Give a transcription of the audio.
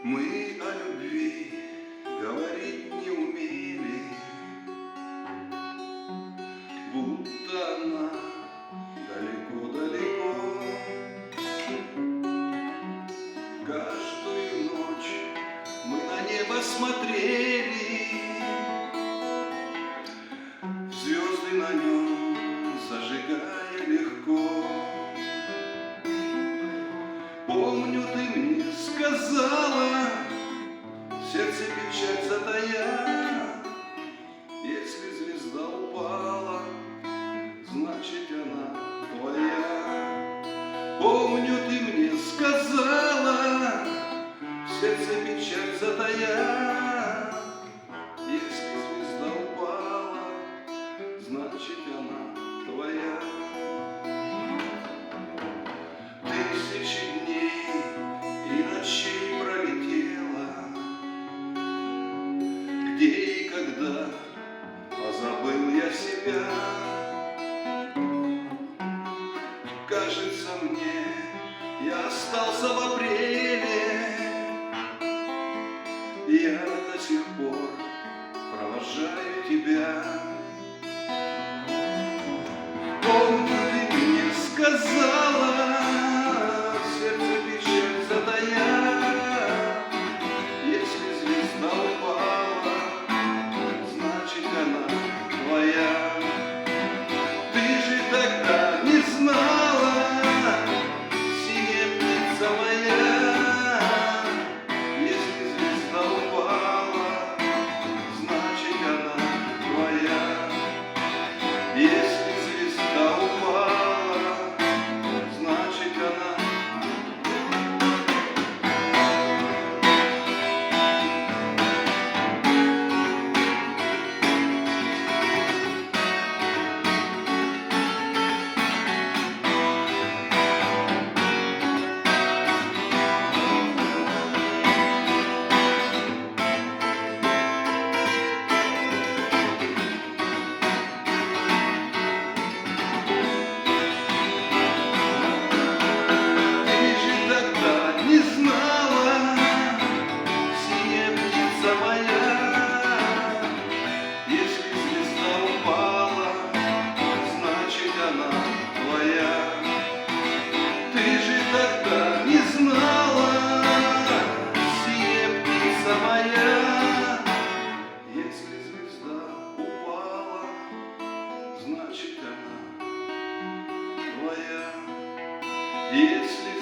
Мы о любви говорить не умели, будто она далеко-далеко. Каждую ночь мы на небо смотрели, звезды на нем зажигая легко. Помню, ты мне сказала, в сердце печаль затая, если звезда упала, значит она твоя. Помню, ты мне сказала, в сердце печаль затая, если звезда упала, значит она твоя. Тысячи дней и ночей пролетело, где и когда позабыл я себя. Кажется мне, я остался в апреле, я до сих пор провожаю тебя. Помню, ты мне сказала, в сердце печаль затая, если звезда упала, значит она твоя. Ты же тогда не знала, синяя птица моя, если звезда упала, значит она твоя. Если звезда упала, значит она. Значит, она твоя. Если